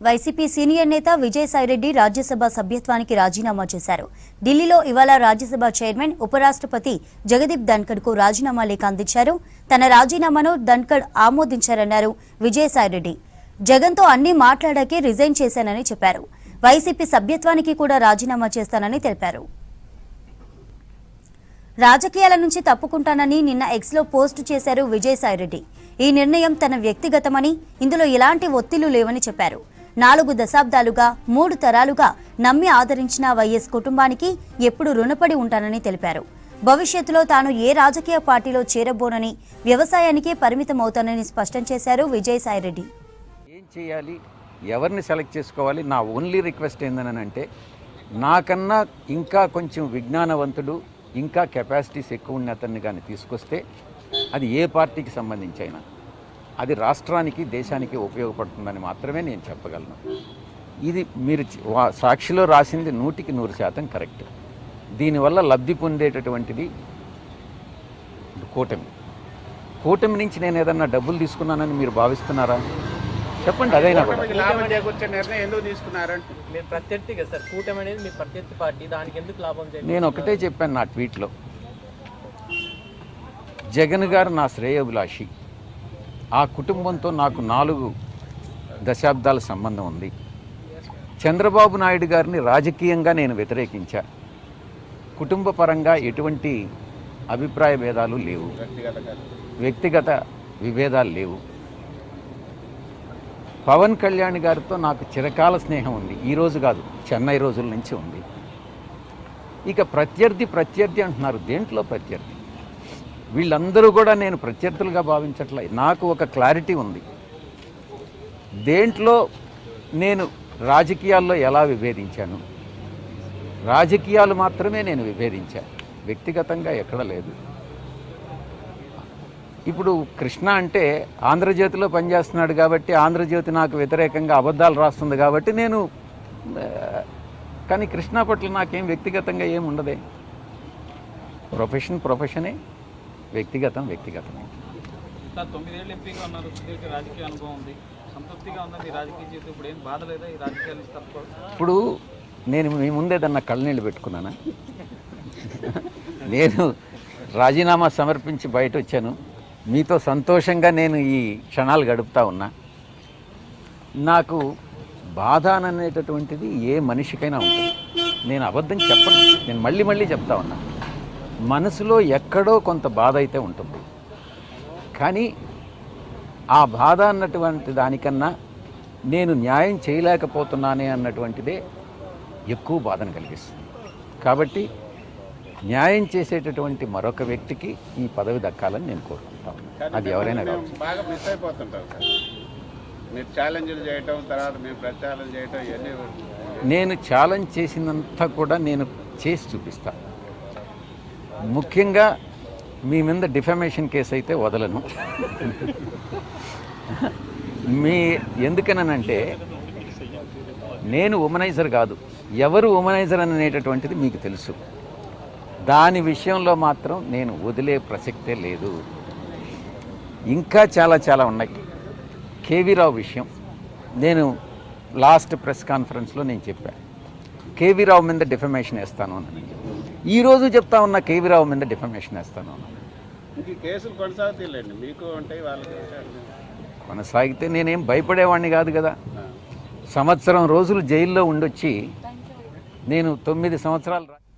YCP senior నేత విజయసాయిరెడ్డి రాజ్యసభ సభ్యత్వానికి రాజీనామా చేశారు. ఢిల్లీలో ఇవాళ రాజ్యసభ చైర్మన్ ఉపరాష్ట్రపతి జగదీప్ ధన్కడ్కు రాజీనామా లేఖ అందించారు. తన రాజీనామాను ధన్కడ్ ఆమోదించారన్నారు విజయసాయిరెడ్డి. జగన్తో అన్ని మాట్లాడాకే రిజైన్ చేశానని చెప్పారు. వైసీపీ సభ్యత్వానికి కూడా రాజీనామా చేస్తానని తెలిపారు. రాజకీయాల నుంచి తప్పుకుంటానని నిన్న ఎక్స్లో పోస్టు చేశారు విజయసాయిరెడ్డి. ఈ నిర్ణయం తన వ్యక్తిగతమని, ఇందులో ఎలాంటి ఒత్తిళ్లు లేవని చెప్పారు. 4 దశాబ్దాలుగా 3 తరాలుగా నమ్మి ఆదరించిన వైఎస్ కుటుంబానికి ఎప్పుడు రుణపడి ఉంటానని తెలిపారు. భవిష్యత్తులో తాను ఏ రాజకీయ పార్టీలో చేరబోనని, వ్యవసాయానికే పరిమితమవుతానని స్పష్టం చేశారు విజయసాయిరెడ్డి. ఏం చేయాలి, ఎవరిని సెలెక్ట్ చేసుకోవాలి, నా ఓన్లీ రిక్వెస్ట్ ఏందనంటే నాకన్నా ఇంకా కొంచెం విజ్ఞానవంతుడు, ఇంకా కెపాసిటీస్ ఎక్కువ ఉన్న అతన్ని కానీ తీసుకొస్తే అది ఏ పార్టీకి సంబంధించి అయినా అది రాష్ట్రానికి, దేశానికి ఉపయోగపడుతుందని మాత్రమే నేను చెప్పగలను. ఇది మీరు సాక్షిలో రాసింది 100% కరెక్ట్. దీనివల్ల లబ్ధి పొందేటటువంటిది కూటమి నుంచి నేను ఏదన్నా డబ్బులు తీసుకున్నానని మీరు భావిస్తున్నారా? చెప్పండి. అదైనా కూడా నేను ఒకటే చెప్పాను నా ట్వీట్లో, జగన్ గారు నా శ్రేయోభిలాషి, ఆ కుటుంబంతో నాకు 4 దశాబ్దాల సంబంధం ఉంది. చంద్రబాబు నాయుడు గారిని రాజకీయంగా నేను వ్యతిరేకించా. కుటుంబ పరంగా ఎటువంటి అభిప్రాయ భేదాలు లేవు, వ్యక్తిగత విభేదాలు లేవు. పవన్ కళ్యాణ్ గారితో నాకు చిరకాల స్నేహం ఉంది. ఈరోజు కాదు, చెన్నై రోజుల నుంచి ఉంది. ఇక ప్రత్యర్థి అంటున్నారు. దేంట్లో ప్రత్యర్థి? వీళ్ళందరూ కూడా నేను ప్రత్యర్థులుగా భావించట్లే. నాకు ఒక క్లారిటీ ఉంది. దేంట్లో నేను రాజకీయాల్లో ఎలా విభేదించాను, రాజకీయాలు మాత్రమే నేను విభేదించాను, వ్యక్తిగతంగా ఎక్కడ లేదు. ఇప్పుడు కృష్ణ అంటే ఆంధ్రజ్యోతిలో పనిచేస్తున్నాడు కాబట్టి ఆంధ్రజ్యోతి నాకు వ్యతిరేకంగా అబద్ధాలు రాస్తుంది కాబట్టి నేను, కానీ కృష్ణ పట్ల నాకేం వ్యక్తిగతంగా ఏం ఉండదే. ప్రొఫెషనే, వ్యక్తిగతమే. 9 ఏళ్ళు ఎంపీగా ఉన్నారు, సుదీర్ఘ రాజకీయ అనుభవం ఉంది, సంతృప్తిగా ఉందా మీ రాజకీయ జీవితం? ఇప్పుడు ఏం బాధ లేదా ఈ రాజకీయాలు తప్ప? ఇప్పుడు నేను మీ ముందేదన్నా కళ్ళనీళ్ళు పెట్టుకున్నానా? నేను రాజీనామా సమర్పించి బయట వచ్చాను. మీతో సంతోషంగా నేను ఈ క్షణాలు గడుపుతా ఉన్నా. నాకు బాధ అనేటటువంటిది ఏ మనిషికైనా ఉంటుంది. నేను అబద్ధం చెప్పను, నేను మళ్ళీ చెప్తా ఉన్నా. మనసులో ఎక్కడో కొంత బాధ అయితే ఉంటుంది. కానీ ఆ బాధ అన్నటువంటి దానికన్నా నేను న్యాయం చేయలేకపోతున్నానే అన్నటువంటిదే ఎక్కువ బాధను కలిగిస్తుంది. కాబట్టి న్యాయం చేసేటటువంటి మరొక వ్యక్తికి ఈ పదవి దక్కాలని నేను కోరుకుంటాను. అది ఎవరైనా కావచ్చు. బాగా మిస్ అయిపోతుంటారు సార్. మీరు ఛాలెంజ్లు చేయటం, తర్వాత మేము ప్రచారం చేయటం, ఇవన్నీ నేను ఛాలెంజ్ చేసినంత కూడా నేను చేసి చూపిస్తాను. ముఖ్యంగా మీ మీద డిఫమేషన్ కేసు అయితే వదలను. ఎందుకనంటే నేను ఉమనైజర్ కాదు, ఎవరు ఉమనైజర్ అనేటటువంటిది మీకు తెలుసు. దాని విషయంలో మాత్రం నేను వదిలే ప్రసక్తే లేదు. ఇంకా చాలా ఉన్నాయి. కేవీ రావు విషయం నేను లాస్ట్ ప్రెస్ కాన్ఫరెన్స్లో నేను చెప్పాను, కేవీ రావు మీద డిఫమేషన్ వేస్తాను అని. ఈరోజు చెప్తా ఉన్నా, కేవీ రావు మీద డిఫమేషన్ వేస్తాను అన్నాను. కేసులు కొనసాగుతాయిలేండి, మీకు ఉంటాయి, వాళ్ళకి కొనసాగితే నేనేం భయపడేవాడిని కాదు కదా. సంవత్సరం రోజులు జైల్లో ఉండొచ్చి నేను 9 సంవత్సరాలు